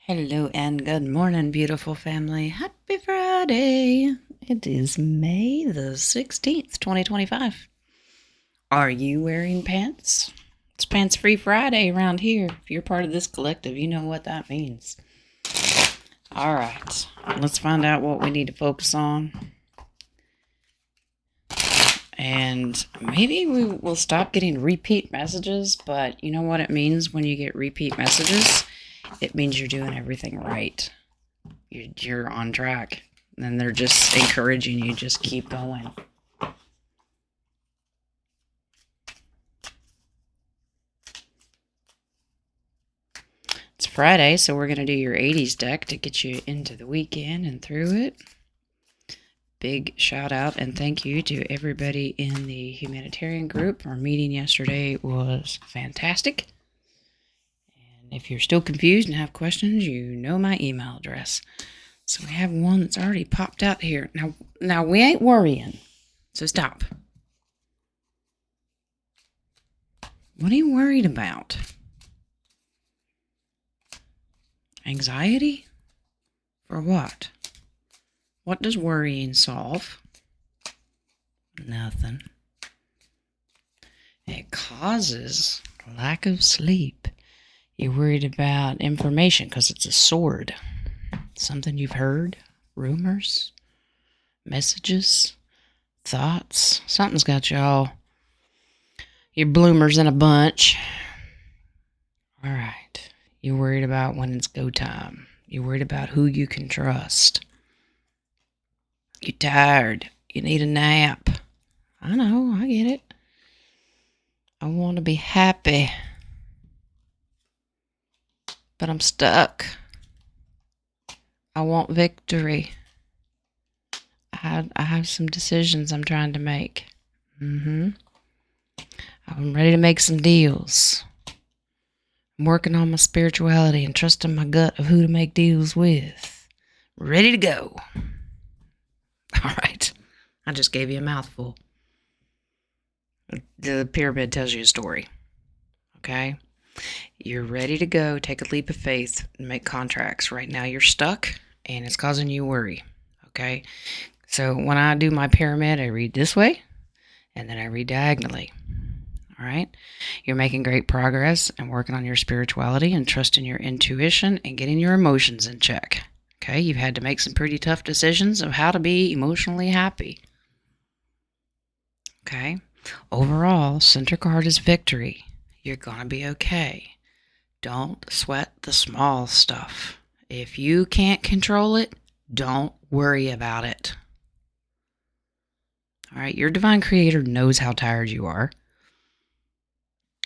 Hello and good morning, beautiful family. Happy Friday. It is May the 16th, 2025. Are you wearing pants? It's Pants Free Friday around here. If you're part of this collective, you know what that means. All right, let's find out what we need to focus on. And maybe we will stop getting repeat messages, but you know what it means when you get repeat messages? It means you're doing everything right. You're on track. And they're just encouraging you, just keep going. It's Friday, so we're going to do your 80s deck to get you into the weekend and through it. Big shout out and thank you to everybody in the humanitarian group. Our meeting yesterday was fantastic. And if you're still confused and have questions, you know my email address. So we have one that's already popped out here. Now we ain't worrying. So stop. What are you worried about? Anxiety? For what? What does worrying solve? Nothing. It causes lack of sleep. You're worried about information because it's a sword. Something you've heard, rumors, messages, thoughts. Something's got y'all, your bloomers in a bunch. All right. You're worried about when it's go time. You're worried about who you can trust. You're tired. You need a nap. I know, I get it. I want to be happy. But I'm stuck. I want victory. I have some decisions I'm trying to make. I'm ready to make some deals. I'm working on my spirituality and trusting my gut of who to make deals with. Ready to go. All right. I just gave you a mouthful. The pyramid tells you a story. Okay? You're ready to go. Take a leap of faith and make contracts. Right now you're stuck and it's causing you worry. Okay? So when I do my pyramid, I read this way and then I read diagonally. All right? You're making great progress and working on your spirituality and trusting your intuition and getting your emotions in check. Okay? You've had to make some pretty tough decisions of how to be emotionally happy. Okay? Overall, center card is victory. You're going to be okay. Don't sweat the small stuff. If you can't control it, don't worry about it. All right? Your divine creator knows how tired you are.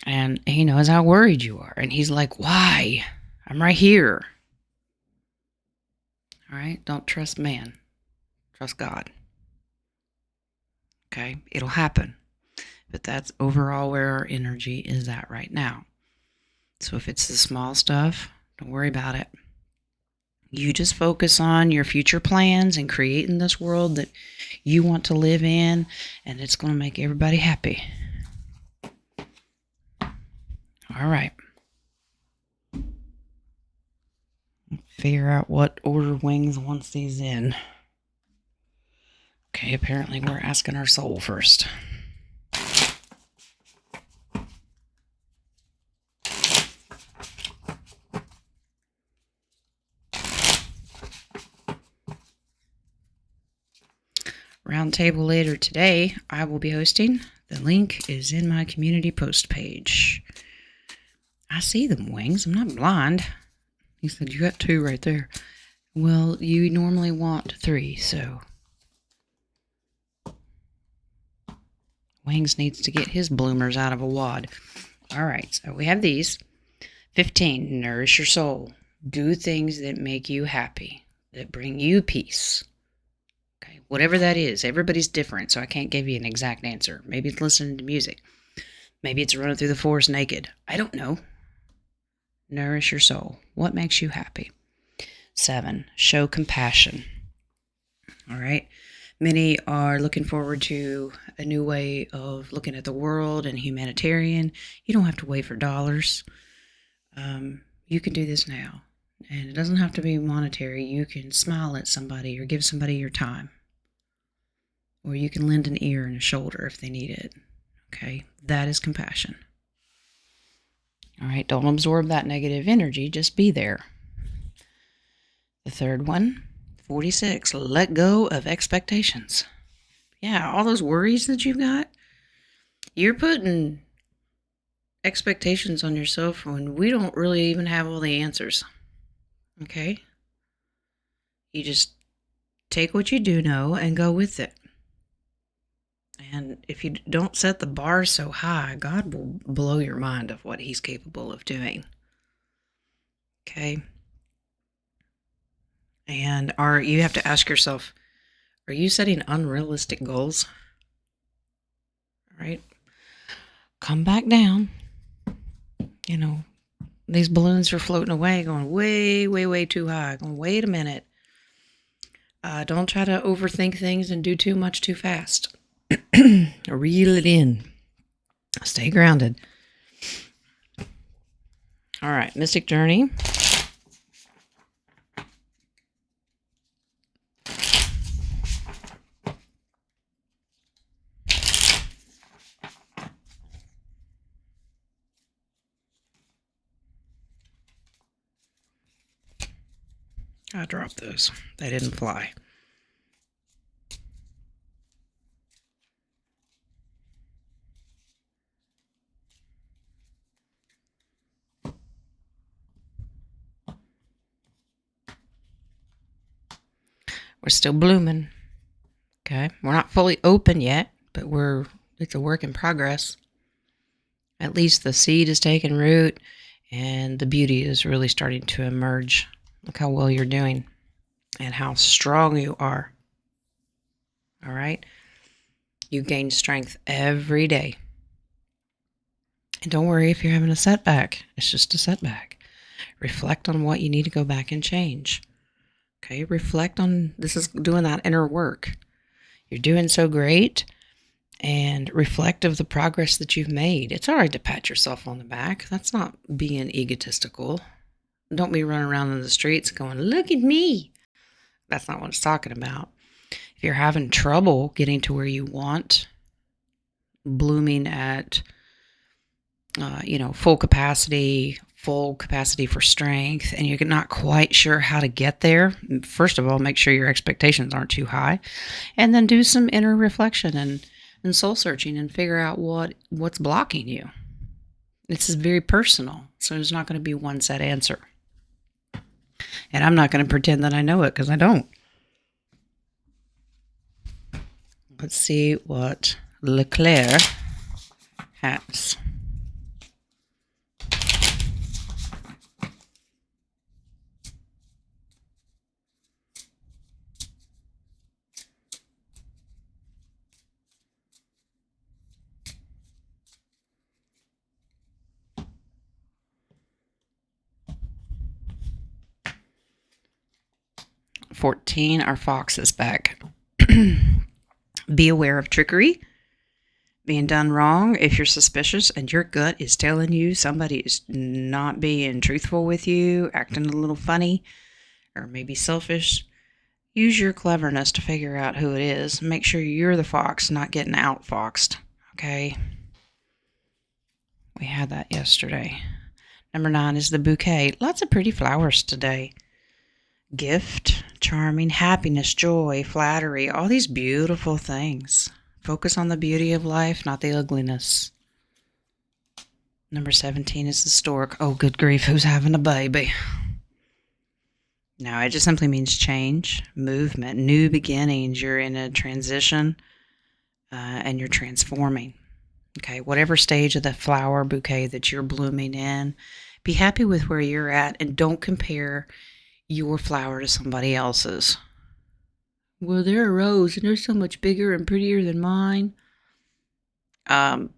And he knows how worried you are. And he's like, why? I'm right here. All right? Don't trust man. Trust God. Okay? It'll happen. But that's overall where our energy is at right now. So if it's the small stuff, don't worry about it. You just focus on your future plans and creating this world that you want to live in, and it's going to make everybody happy. All right. Figure out what order Wings wants these in. Okay, apparently we're asking our soul first. Roundtable later today, I will be hosting. The link is in my community post page. I see them, Wings. I'm not blind. He said, you got 2 right there. Well, you normally want 3, so Wings needs to get his bloomers out of a wad. All right, so we have these. 15, nourish your soul. Do things that make you happy, that bring you peace. Okay, whatever that is. Everybody's different, so I can't give you an exact answer. Maybe it's listening to music. Maybe it's running through the forest naked. I don't know. Nourish your soul. What makes you happy? 7, show compassion. All right. Many are looking forward to a new way of looking at the world and humanitarian. You don't have to wait for dollars. You can do this now. And it doesn't have to be monetary. You can smile at somebody or give somebody your time. Or you can lend an ear and a shoulder if they need it. Okay? That is compassion. All right, don't absorb that negative energy. Just be there. The third one, 46, let go of expectations. Yeah, all those worries that you've got, you're putting expectations on yourself when we don't really even have all the answers. Okay? You just take what you do know and go with it. And if you don't set the bar so high, God will blow your mind of what He's capable of doing. Okay? And you have to ask yourself, are you setting unrealistic goals? All right? Come back down. These balloons are floating away, going way, way, way too high. Going, wait a minute. Don't try to overthink things and do too much too fast. Reel it in. Stay grounded. All right, Mystic Journey. I dropped those. They didn't fly. We're still blooming. Okay. We're not fully open yet, but it's a work in progress. At least the seed is taking root and the beauty is really starting to emerge. Look how well you're doing and how strong you are. All right. You gain strength every day. And don't worry if you're having a setback. It's just a setback. Reflect on what you need to go back and change. Okay, reflect on, this is doing that inner work. You're doing so great, and reflect of the progress that you've made. It's all right to pat yourself on the back. That's not being egotistical. Don't be running around in the streets going, look at me. That's not what it's talking about. If you're having trouble getting to where you want, blooming at full capacity for strength, and you're not quite sure how to get there, first of all, make sure your expectations aren't too high, and then do some inner reflection and soul searching and figure out what's blocking you. This is very personal, so there's not going to be one set answer. And I'm not going to pretend that I know it, because I don't. Let's see what Leclerc has. $14, our fox is back. Be aware of trickery, being done wrong. If you're suspicious and your gut is telling you somebody is not being truthful with you, acting a little funny, or maybe selfish, use your cleverness to figure out who it is. Make sure you're the fox, not getting outfoxed. Okay? We had that yesterday. Number 9 is the bouquet. Lots of pretty flowers today. Gift, charming, happiness, joy, flattery, all these beautiful things. Focus on the beauty of life, not the ugliness. Number 17 is the stork. Oh, good grief, who's having a baby? No, it just simply means change, movement, new beginnings. You're in a transition and you're transforming. Okay, whatever stage of the flower bouquet that you're blooming in, be happy with where you're at and don't compare your flower to somebody else's. Well, they're a rose and they're so much bigger and prettier than mine. Well,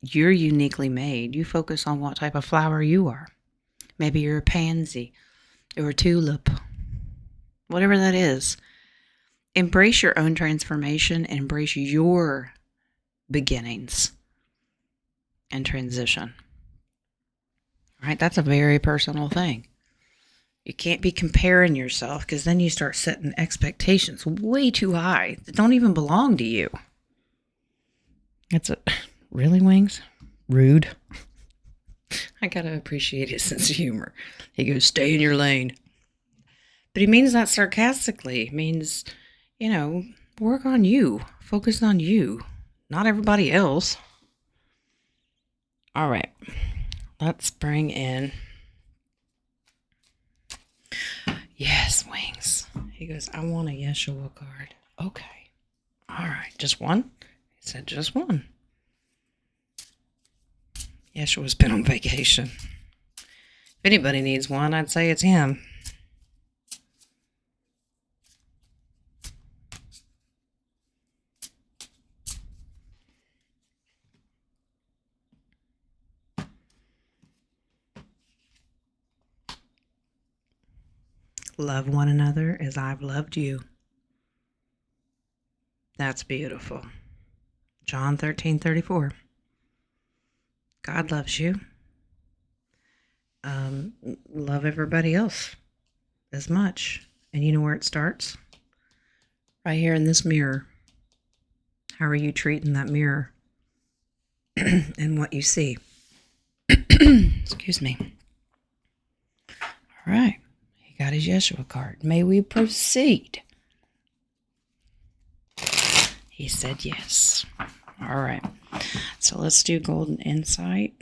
you're uniquely made. You focus on what type of flower you are. Maybe you're a pansy or a tulip. Whatever that is. Embrace your own transformation and embrace your beginnings and transition. Right? That's a very personal thing. You can't be comparing yourself because then you start setting expectations way too high that don't even belong to you. It's a really, Wings? Rude. I gotta appreciate his sense of humor. He goes, stay in your lane. But he means that sarcastically. He means, work on you. Focus on you, not everybody else. All right. Let's bring in. Yes, Wings. He goes, I want a Yeshua card. Okay. All right. Just one? He said just one. Yeshua's been on vacation. If anybody needs one, I'd say it's him. Love one another as I've loved you. That's beautiful. John 13:34. God loves you. Love everybody else as much. And you know where it starts? Right here in this mirror. How are you treating that mirror and what you see? Excuse me. All right. He got his Yeshua card. May we proceed? He said yes. All right. So let's do golden insight.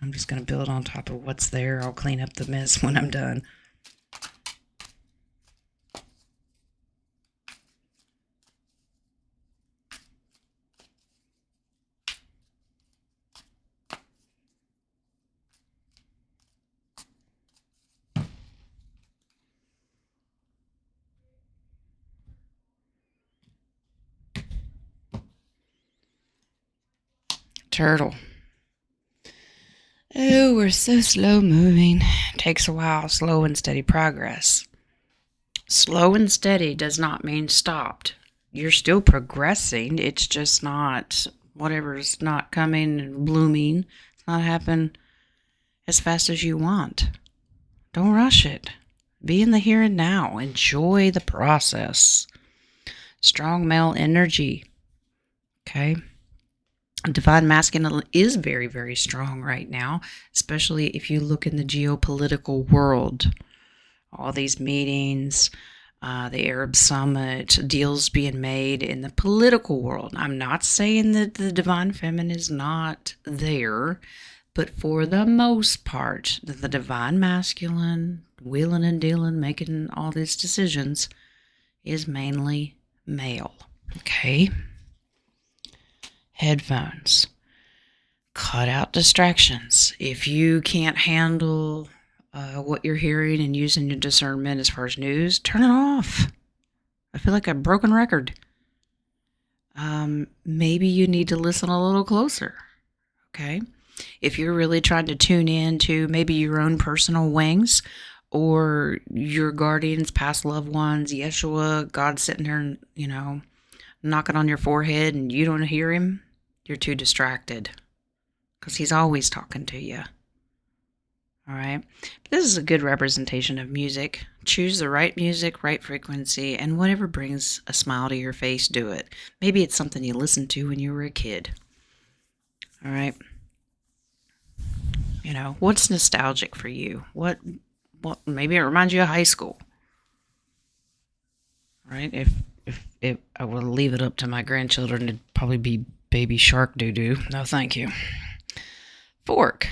I'm just going to build on top of what's there. I'll clean up the mess when I'm done. Turtle. Oh, we're so slow moving. Takes a while. Slow and steady progress. Slow and steady does not mean stopped. You're still progressing. It's just not whatever's not coming and blooming. It's not happening as fast as you want. Don't rush it. Be in the here and now. Enjoy the process. Strong male energy. Okay. Divine masculine is very, very strong right now, especially if you look in the geopolitical world. All these meetings, the Arab Summit, deals being made in the political world. I'm not saying that the divine feminine is not there, but for the most part, the divine masculine, wheeling and dealing, making all these decisions, is mainly male. Okay? Headphones. Cut out distractions. If you can't handle what you're hearing and using your discernment as far as news, turn it off. I feel like a broken record. Maybe you need to listen a little closer. Okay? If you're really trying to tune in to maybe your own personal wings or your guardians, past loved ones, Yeshua, God sitting there, knocking on your forehead and you don't hear him, you're too distracted because he's always talking to you. All right. But this is a good representation of music. Choose the right music, right frequency, and whatever brings a smile to your face, do it. Maybe it's something you listened to when you were a kid. All right. What's nostalgic for you? What maybe it reminds you of high school. Right? If I would leave it up to my grandchildren, it'd probably be Baby Shark doo-doo. No, thank you. Fork.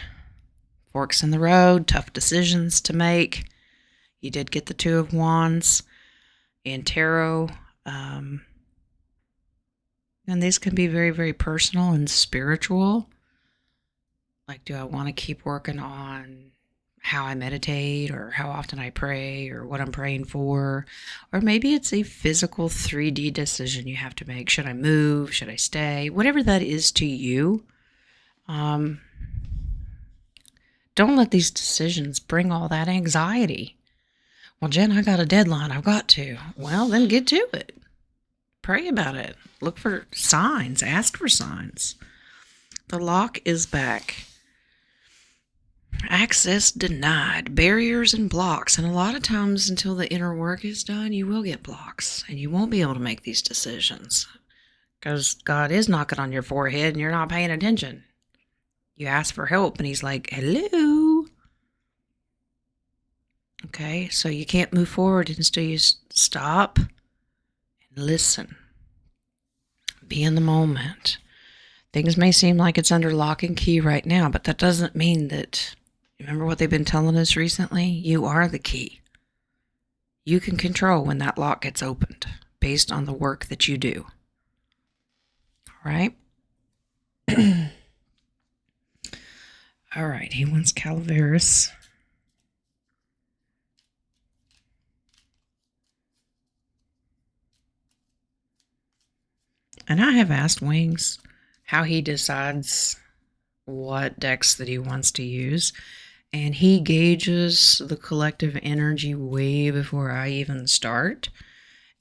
Forks in the road, tough decisions to make. You did get the Two of Wands and Tarot. And these can be very, very personal and spiritual. Like, do I want to keep working on how I meditate or how often I pray or what I'm praying for? Or maybe it's a physical 3D decision you have to make. Should I move? Should I stay? Whatever that is to you. Don't let these decisions bring all that anxiety. Well, Jen, I got a deadline. I've got to. Well, then get to it. Pray about it. Look for signs. Ask for signs. The lock is back. Access denied, barriers and blocks. And a lot of times until the inner work is done, you will get blocks and you won't be able to make these decisions because God is knocking on your forehead and you're not paying attention. You ask for help and he's like, hello. Okay, so you can't move forward until you stop and listen. Be in the moment. Things may seem like it's under lock and key right now, but that doesn't mean that. Remember what they've been telling us recently? You are the key. You can control when that lock gets opened based on the work that you do. All right? All right, he wants Calaveras. And I have asked Wings how he decides what decks that he wants to use. And he gauges the collective energy way before I even start.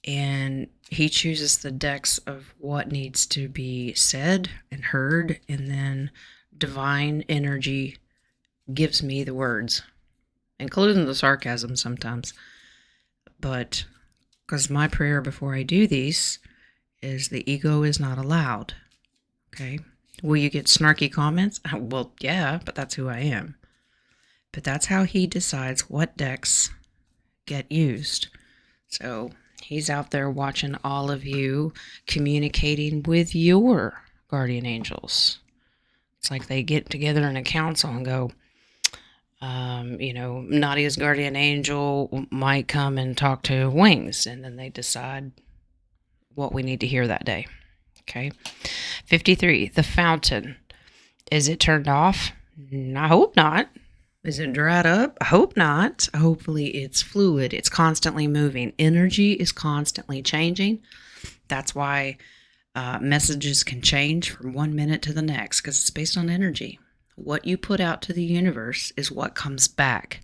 And he chooses the decks of what needs to be said and heard. And then divine energy gives me the words, including the sarcasm sometimes. But because my prayer before I do these is the ego is not allowed. Okay? Will you get snarky comments? Well, yeah, but that's who I am. But that's how he decides what decks get used. So he's out there watching all of you, communicating with your guardian angels. It's like they get together in a council and go, Nadia's guardian angel might come and talk to Wings, and then they decide what we need to hear that day. Okay. 53, the fountain. Is it turned off? I hope not. Is it dried up? I hope not. Hopefully it's fluid. It's constantly moving. Energy is constantly changing. That's why messages can change from 1 minute to the next, because it's based on energy. What you put out to the universe is what comes back.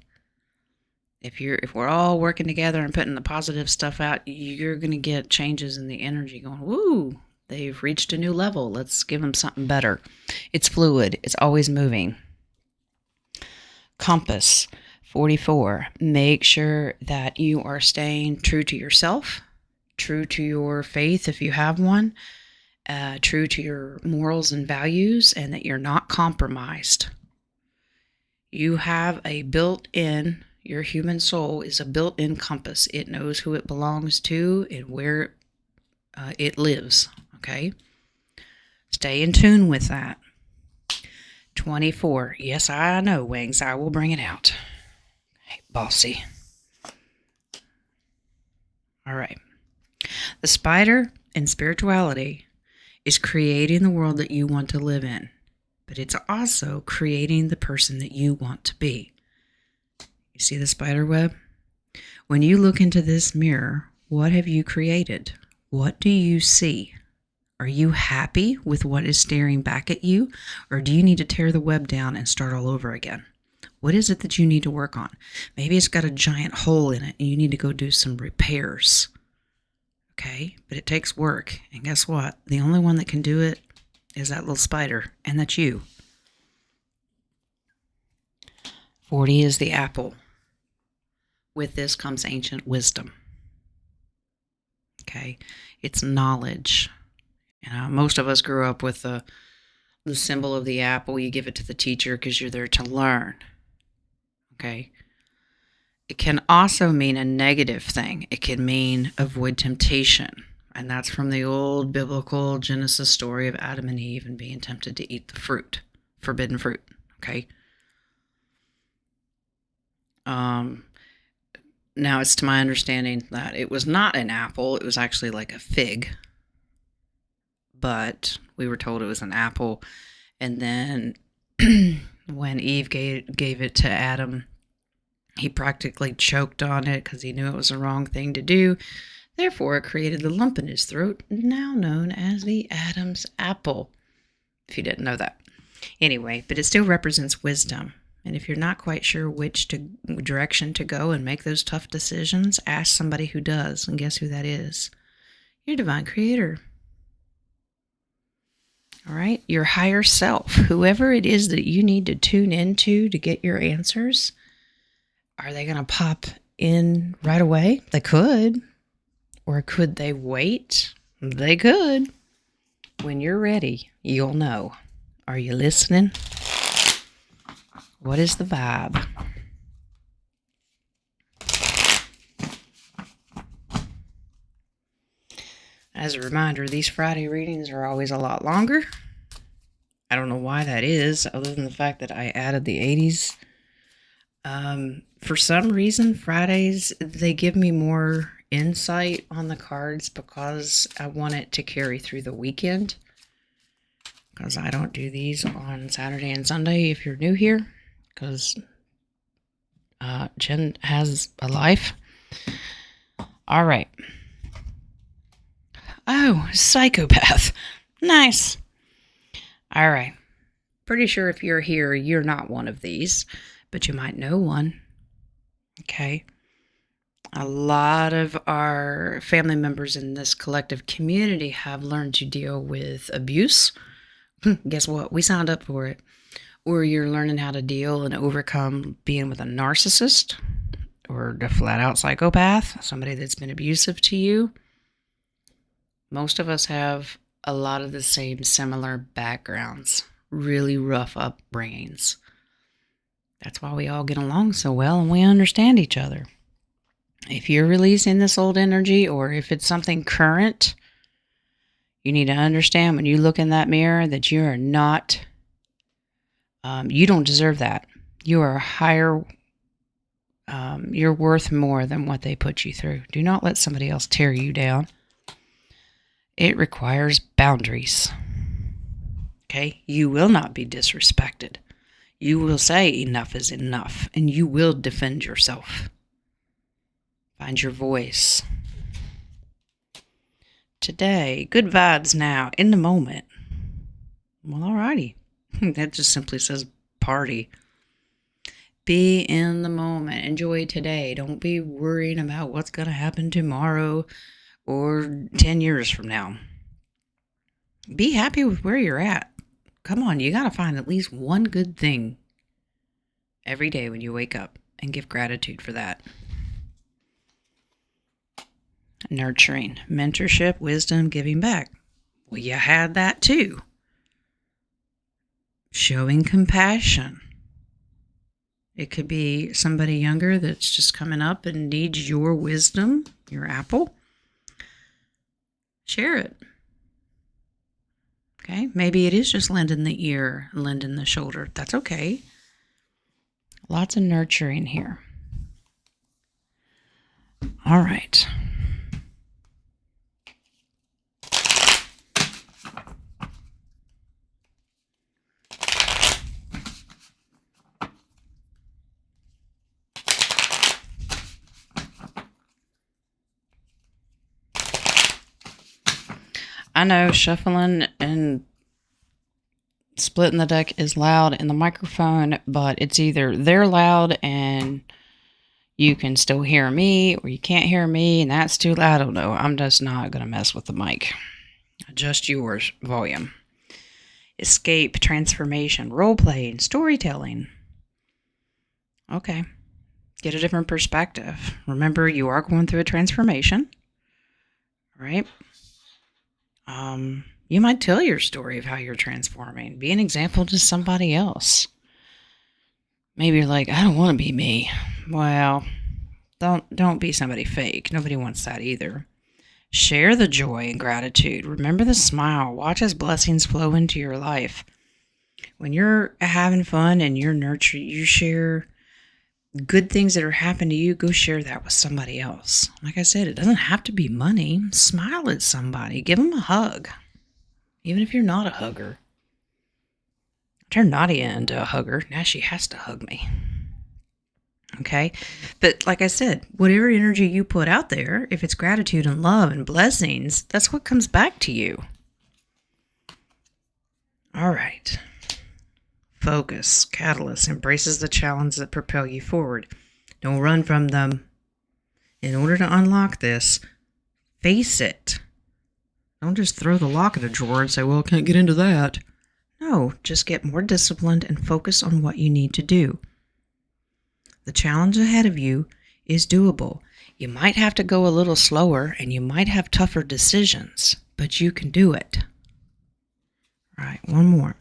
If we're all working together and putting the positive stuff out, you're going to get changes in the energy going, woo, they've reached a new level. Let's give them something better. It's fluid. It's always moving. Compass, 44. Make sure that you are staying true to yourself, true to your faith if you have one, true to your morals and values, and that you're not compromised. You have a built-in, your human soul is a built-in compass. It knows who it belongs to and where it lives, okay? Stay in tune with that. 24. Yes, I know, Wings. I will bring it out. Hey, bossy. All right. The spider in spirituality is creating the world that you want to live in, but it's also creating the person that you want to be. You see the spider web? When you look into this mirror, what have you created? What do you see? Are you happy with what is staring back at you, or do you need to tear the web down and start all over again? What is it that you need to work on? Maybe it's got a giant hole in it and you need to go do some repairs. Okay, but it takes work. And guess what? The only one that can do it is that little spider, and that's you. 40 is the apple. With this comes ancient wisdom. Okay, it's knowledge. Most of us grew up with the symbol of the apple. You give it to the teacher because you're there to learn. Okay. It can also mean a negative thing. It can mean avoid temptation. And that's from the old biblical Genesis story of Adam and Eve and being tempted to eat the fruit, forbidden fruit. Okay. Now it's to my understanding that it was not an apple. It was actually like a fig. But we were told it was an apple. And then when Eve gave it to Adam, he practically choked on it because he knew it was the wrong thing to do. Therefore, it created the lump in his throat, now known as the Adam's apple, if you didn't know that. Anyway, but it still represents wisdom. And if you're not quite sure which direction to go and make those tough decisions, ask somebody who does. And guess who that is? Your divine creator. All right. Your higher self, whoever it is that you need to tune into to get your answers, are they going to pop in right away? They could. Or could they wait? They could. When you're ready, you'll know. Are you listening? What is the vibe? As a reminder, these Friday readings are always a lot longer. I don't know why that is, other than the fact that I added the 80s. For some reason, Fridays, they give me more insight on the cards because I want it to carry through the weekend. Because I don't do these on Saturday and Sunday if you're new here. Because Jen has a life. All right. Oh, psychopath. Nice. All right. Pretty sure if you're here, you're not one of these, but you might know one. Okay. A lot of our family members in this collective community have learned to deal with abuse. Guess what? We signed up for it. Or you're learning how to deal and overcome being with a narcissist or a flat out psychopath, somebody that's been abusive to you. Most of us have a lot of the same similar backgrounds, really rough upbringings. That's why we all get along so well and we understand each other. If you're releasing this old energy or if it's something current, you need to understand when you look in that mirror that you are not, you don't deserve that. You are higher, you're worth more than what they put you through. Do not let somebody else tear you down. It requires boundaries. Okay? You will not be disrespected. You will say enough is enough, and you will defend yourself. Find your voice. Today, good vibes now, in the moment. Well, alrighty. That just simply says party. Be in the moment. Enjoy today. Don't be worrying about what's going to happen tomorrow or 10 years from now. Be happy with where you're at. Come on, you got to find at least one good thing every day when you wake up and give gratitude for that. Nurturing, mentorship, wisdom, giving back. Well, you had that too. Showing compassion. It could be somebody younger that's just coming up and needs your wisdom, your apple. Share it. Okay, maybe it is just lending the ear, lending the shoulder. That's okay. Lots of nurturing here. All right. I know shuffling and splitting the deck is loud in the microphone, but it's either they're loud and you can still hear me, or you can't hear me and that's too loud. I don't know. I'm just not going to mess with the mic. Adjust yours volume. Escape, transformation, role-playing, storytelling. Okay. Get a different perspective. Remember, you are going through a transformation, right? You might tell your story of how you're transforming. Be an example to somebody else. Maybe you're like, I don't want to be me. Well, don't be somebody fake. Nobody wants that either. Share the joy and gratitude. Remember the smile. Watch as blessings flow into your life. When you're having fun and you're nurturing, you share good things that are happening to you, go share that with somebody else. Like I said, it doesn't have to be money. Smile at somebody. Give them a hug. Even if you're not a hugger. Turn Nadia into a hugger. Now she has to hug me. Okay? But like I said, whatever energy you put out there, if it's gratitude and love and blessings, that's what comes back to you. All right. Focus, catalyst, embraces the challenges that propel you forward. Don't run from them. In order to unlock this, face it. Don't just throw the lock in a drawer and say, well, I can't get into that. No, just get more disciplined and focus on what you need to do. The challenge ahead of you is doable. You might have to go a little slower and you might have tougher decisions, but you can do it. All right, one more.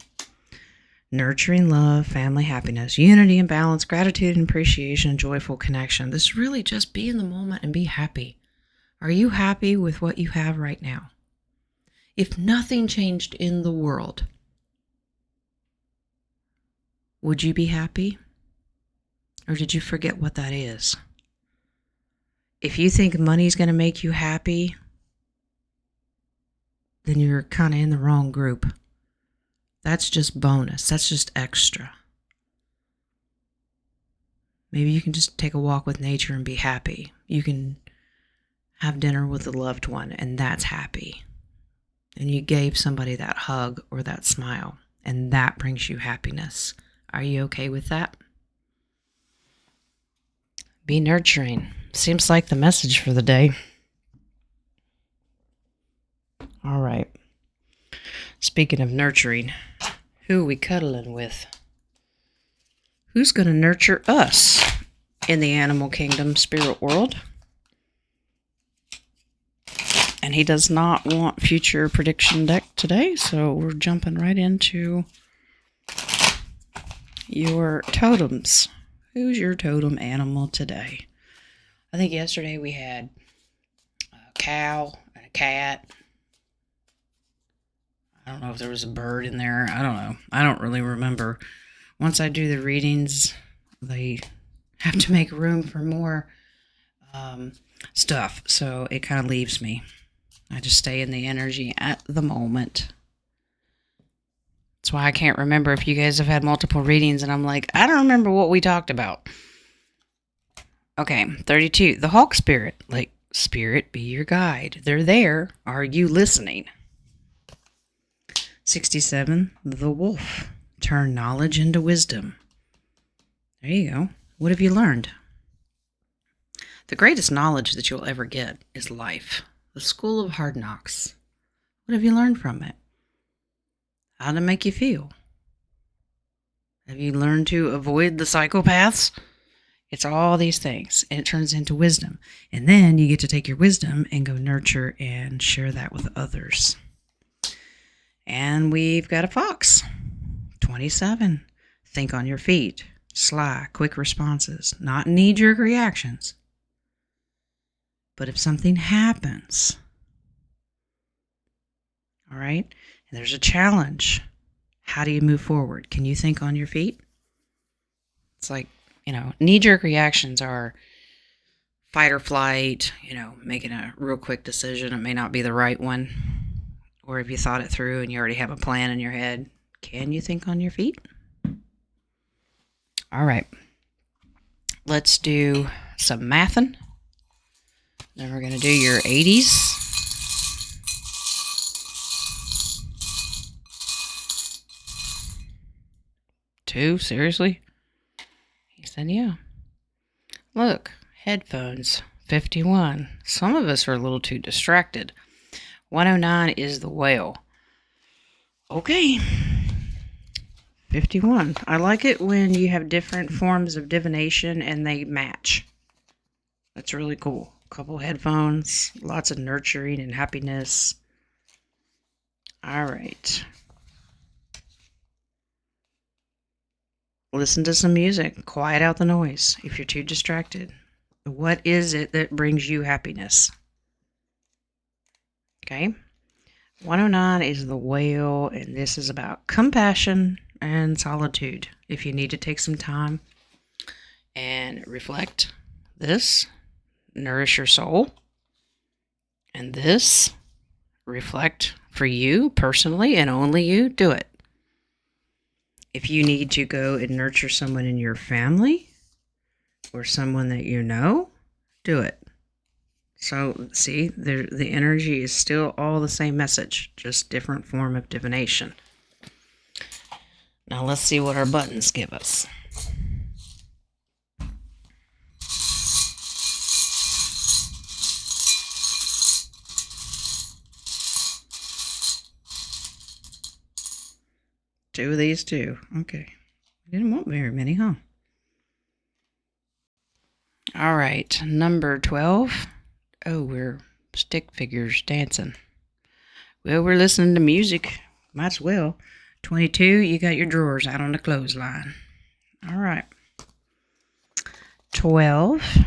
Nurturing love, family happiness, unity and balance, gratitude and appreciation, joyful connection. This is really just be in the moment and be happy. Are you happy with what you have right now? If nothing changed in the world, would you be happy? Or did you forget what that is? If you think money's going to make you happy, then you're kind of in the wrong group. That's just bonus. That's just extra. Maybe you can just take a walk with nature and be happy. You can have dinner with a loved one, and that's happy. And you gave somebody that hug or that smile, and that brings you happiness. Are you okay with that? Be nurturing. Seems like the message for the day. All right. Speaking of nurturing, who are we cuddling with? Who's going to nurture us in the animal kingdom spirit world? And he does not want future prediction deck today, so we're jumping right into your totems. Who's your totem animal today? I think yesterday we had a cow and a cat. I don't know if there was a bird in there. I don't know. I don't really remember. Once I do the readings, they have to make room for more stuff, so it kind of leaves me. I just stay in the energy at the moment. That's why I can't remember if you guys have had multiple readings, and I'm like, I don't remember what we talked about. Okay, 32. The Hawk Spirit. Like, Spirit, be your guide. They're there. Are you listening? 67. The Wolf. Turn knowledge into wisdom. There you go. What have you learned? The greatest knowledge that you'll ever get is life. The school of hard knocks. What have you learned from it? How to make you feel? Have you learned to avoid the psychopaths? It's all these things, and it turns into wisdom. And then you get to take your wisdom and go nurture and share that with others. And we've got a fox. 27. Think on your feet. Sly, quick responses, not knee-jerk reactions. But if something happens, all right, and there's a challenge, how do you move forward? Can you think on your feet? It's like, knee-jerk reactions are fight or flight, making a real quick decision. It may not be the right one. Or if you thought it through and you already have a plan in your head, can you think on your feet? All right. Let's do some mathin'. Then we're going to do your 80s. Two? Seriously? He said, yeah. Look, headphones. 51. Some of us are a little too distracted. 109 is the whale. Okay. 51. I like it when you have different forms of divination and they match. That's really cool. Couple headphones, lots of nurturing and happiness. All right. Listen to some music. Quiet out the noise if you're too distracted. What is it that brings you happiness? Okay. 109 is the whale, and this is about compassion and solitude. If you need to take some time and reflect, this, nourish your soul, and this, reflect for you personally and only you, do it. If you need to go and nurture someone in your family or someone that you know, do it. So, see, the energy is still all the same message, just different form of divination. Now, let's see what our buttons give us. 2 of these too. Okay. Didn't want very many, huh? All right. Number 12. Oh, we're stick figures dancing. Well, we're listening to music. Might as well. 22, you got your drawers out on the clothesline. All right. 12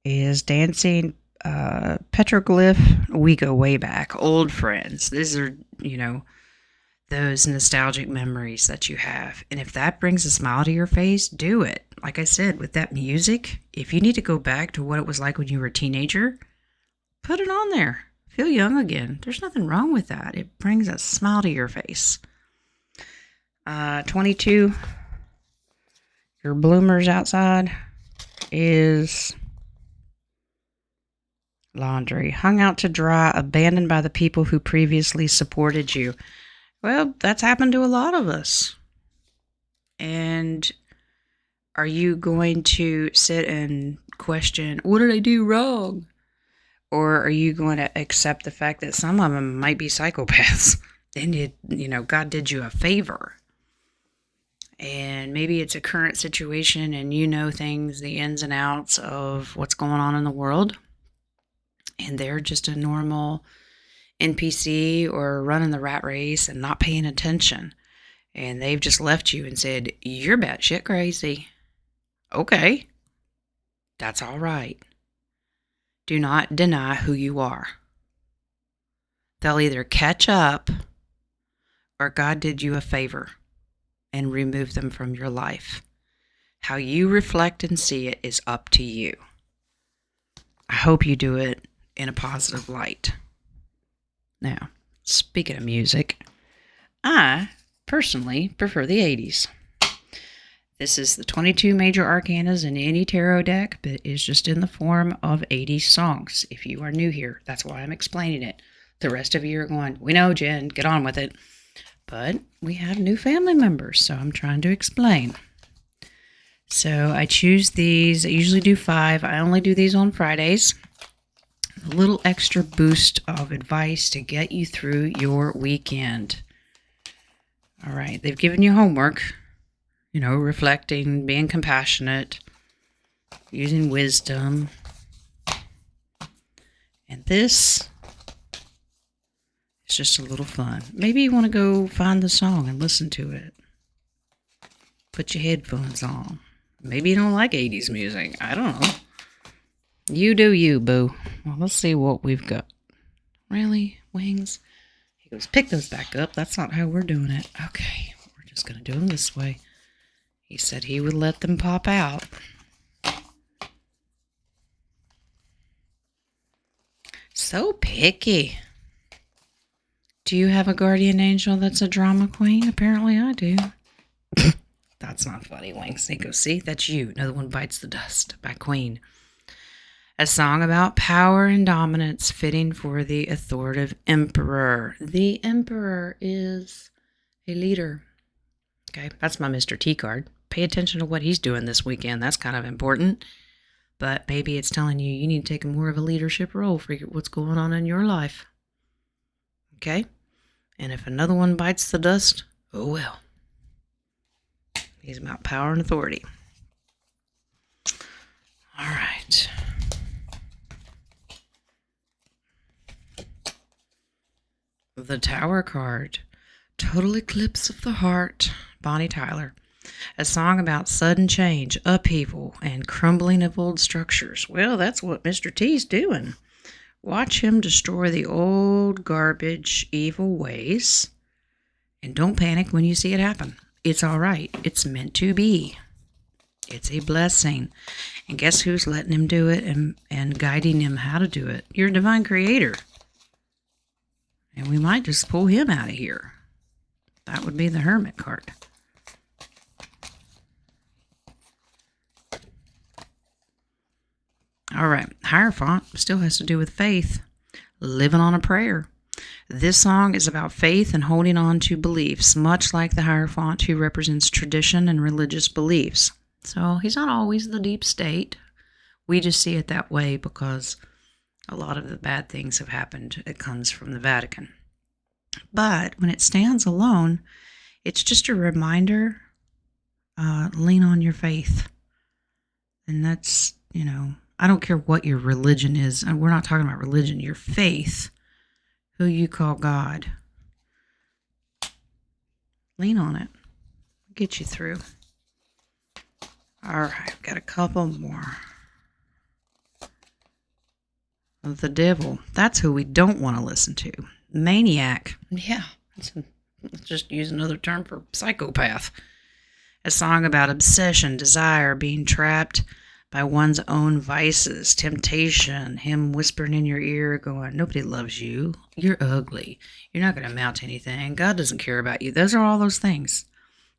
is dancing petroglyph. We go way back. Old friends. These are, those nostalgic memories that you have. And if that brings a smile to your face, do it. Like I said, with that music, if you need to go back to what it was like when you were a teenager, put it on there. Feel young again. There's nothing wrong with that. It brings a smile to your face. 22, your bloomers outside is laundry. Hung out to dry, abandoned by the people who previously supported you. Well, that's happened to a lot of us. And are you going to sit and question, what did I do wrong? Or are you going to accept the fact that some of them might be psychopaths? And God did you a favor. And maybe it's a current situation and you know things, the ins and outs of what's going on in the world. And they're just a normal NPC or running the rat race and not paying attention. And they've just left you and said, you're batshit crazy. Okay. That's all right. Do not deny who you are. They'll either catch up or God did you a favor and remove them from your life. How you reflect and see it is up to you. I hope you do it in a positive light. Now, speaking of music, I personally prefer the 80s. This is the 22 major arcanas in any tarot deck, but is just in the form of 80s songs. If you are new here, that's why I'm explaining it. The rest of you are going, we know, Jen, get on with it. But we have new family members, so I'm trying to explain. So I choose these. I usually do 5. I only do these on Fridays. A little extra boost of advice to get you through your weekend. All right, they've given you homework. Reflecting, being compassionate, using wisdom. And this is just a little fun. Maybe you want to go find the song and listen to it. Put your headphones on. Maybe you don't like 80s music. I don't know. You do you, boo. Well, let's see what we've got. Really? Wings? He goes, pick those back up. That's not how we're doing it. Okay, we're just going to do them this way. He said he would let them pop out. So picky. Do you have a guardian angel that's a drama queen? Apparently I do. That's not funny, Wings. He goes, see, that's you. Another one bites the dust by Queen. A song about power and dominance fitting for the authoritative emperor. The emperor is a leader. Okay, that's my Mr. T card. Pay attention to what he's doing this weekend. That's kind of important. But maybe it's telling you need to take more of a leadership role for what's going on in your life. Okay? And if another one bites the dust, oh well. He's about power and authority. All right. The Tower card. Total Eclipse of the Heart. Bonnie Tyler. A song about sudden change, upheaval, and crumbling of old structures. Well, that's what Mr. T's doing. Watch him destroy the old garbage, evil ways. And don't panic when you see it happen. It's all right. It's meant to be. It's a blessing. And guess who's letting him do it and guiding him how to do it? Your divine creator. And we might just pull him out of here. That would be the Hermit card. All right, Hierophant still has to do with faith, living on a prayer. This song is about faith and holding on to beliefs, much like the Hierophant who represents tradition and religious beliefs. So he's not always the deep state. We just see it that way because a lot of the bad things have happened. It comes from the Vatican. But when it stands alone, it's just a reminder, lean on your faith. And that's, I don't care what your religion is. And we're not talking about religion, your faith, who you call God. Lean on it. Get you through. All right, I've got a couple more. The devil. That's who we don't want to listen to. Maniac. Yeah, let's just use another term for psychopath. A song about obsession, desire, being trapped by one's own vices, temptation, him whispering in your ear going, nobody loves you. You're ugly. You're not going to amount to anything. God doesn't care about you. Those are all those things.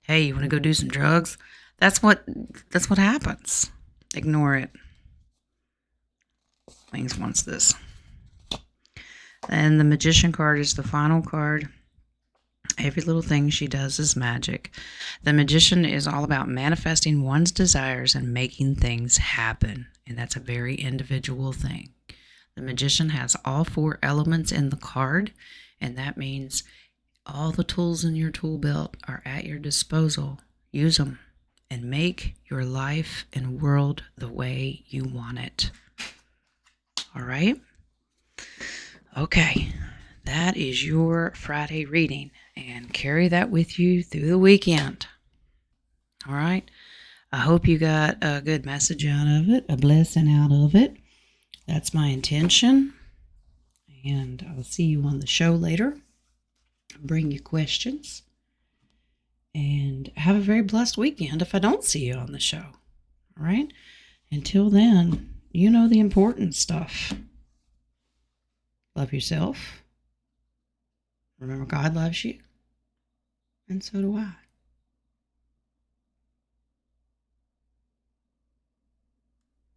Hey, you want to go do some drugs? That's what happens. Ignore it. Wings wants this. And the Magician card is the final card. Every little thing she does is magic. The Magician is all about manifesting one's desires and making things happen. And that's a very individual thing. The Magician has all 4 elements in the card. And that means all the tools in your tool belt are at your disposal. Use them and make your life and world the way you want it. All right? Okay. That is your Friday reading. And carry that with you through the weekend. All right? I hope you got a good message out of it, a blessing out of it. That's my intention. And I'll see you on the show later. Bring your questions. And have a very blessed weekend if I don't see you on the show. All right? Until then, you know the important stuff. Love yourself. Remember, God loves you. And so do I.